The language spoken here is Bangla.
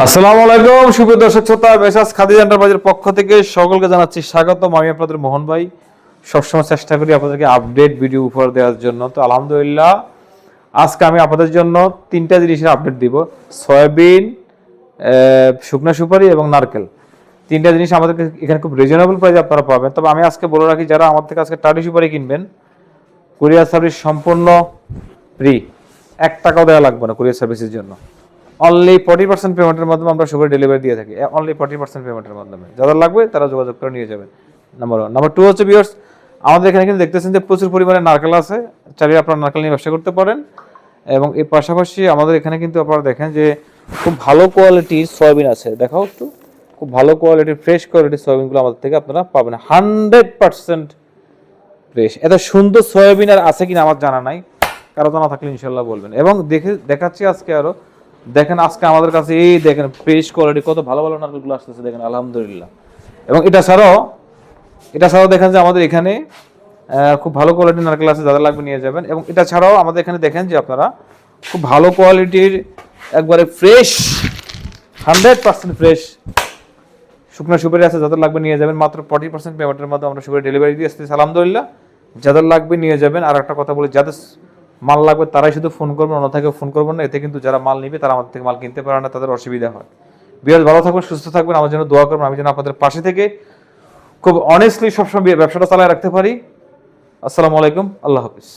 আসসালামু আলাইকুম সুপ্রিয় দর্শক শ্রোতা, মেসাজ খাদিজা এন্টারপ্রাইজের পক্ষ থেকে সকলকে জানাচ্ছি স্বাগতম। আমি আপনাদের মোহন ভাই। সবসময় চেষ্টা করি আপনাদেরকে আপডেট ভিডিও উপহার দেওয়ার জন্য। তো আলহামদুলিল্লাহ আজকে আমি আপনাদের জন্য তিনটা জিনিসের আপডেট দিব: সয়াবিন, শুকনা সুপারি এবং নারকেল। তিনটা জিনিস আমাদেরকে এখানে খুব রিজনেবল প্রাইসে আপনারা পাবেন। তবে আমি আজকে বলে রাখি, যারা আমার থেকে আজকে টাটি সুপারি কিনবেন, কুরিয়ার সার্ভিস সম্পূর্ণ ফ্রি, 1 টাকাও দেওয়া লাগবে না কুরিয়ার সার্ভিসের জন্য। অনলি 40% পেমেন্টের মাধ্যমে আমরা সুপারি ডেলিভারি দিয়ে থাকি। অনলি 40% পেমেন্টের মাধ্যমে যাদের লাগবে তারা যোগাযোগ করে নিয়ে যাবেন। নাম্বার 1। নাম্বার 2 হচ্ছে ভিউয়ার্স, আমাদের এখানে কিন্তু দেখতেছেন যে প্রচুর পরিমাণে নারকেল আছে। চাইলে আপনারা নারকেল নিয়ে ব্যবসা করতে পারেন। এবং এর পাশাপাশি আমাদের এখানে কিন্তু আপনারা দেখেন যে খুব ভালো কোয়ালিটির সয়াবিন আছে। দেখাও একটু, খুব ভালো কোয়ালিটির ফ্রেশ কোয়ালিটির সয়াবিনগুলো আমাদের থেকে আপনারা পাবেন 100% ফ্রেশ। এত সুন্দর সয়াবিন আর আছে কিনা আমার জানা নাই, কারো জানা থাকলে ইনশাল্লাহ বলবেন। এবং দেখাচ্ছি আজকে আরো, দেখেন আজকে আমাদের কাছে এই দেখেন ফ্রেশ কোয়ালিটি, কত ভালো ভালো নারকেলগুলো আসতেছে দেখেন, আলহামদুলিল্লাহ। এবং এটা ছাড়াও দেখেন যে আমাদের এখানে খুব ভালো কোয়ালিটির নারকেল আছে, যাদের লাগবে নিয়ে যাবেন। এবং এটা ছাড়াও আমাদের এখানে দেখেন যে আপনারা খুব ভালো কোয়ালিটির একবারে ফ্রেশ 100% ফ্রেশ শুকনো সুপারি আছে, যাদের লাগবে নিয়ে যাবেন। মাত্র 40% পেমেন্টের মধ্যে আমরা সুপারি ডেলিভারি দিয়ে আসতেছি, আলহামদুলিল্লাহ। যাদের লাগবে নিয়ে যাবেন। আর একটা কথা বলি, যাদের মাল লাগবে তারাই শুধু ফোন করবেন, অন্যথাকে ফোন করবেন না। এতে কিন্তু যারা মাল নিবে তারা আমাদের থেকে মাল কিনতে পারে না, তাদের অসুবিধা হয়। বিরাট ভালো থাকবেন, সুস্থ থাকবেন, আমার জন্য দোয়া করবেন, আমি যেন আপনাদের পাশে থেকে খুব অনেস্টলি সবসময় ব্যবসাটা চালায় রাখতে পারি। আসসালামু আলাইকুম, আল্লাহ হাফিজ।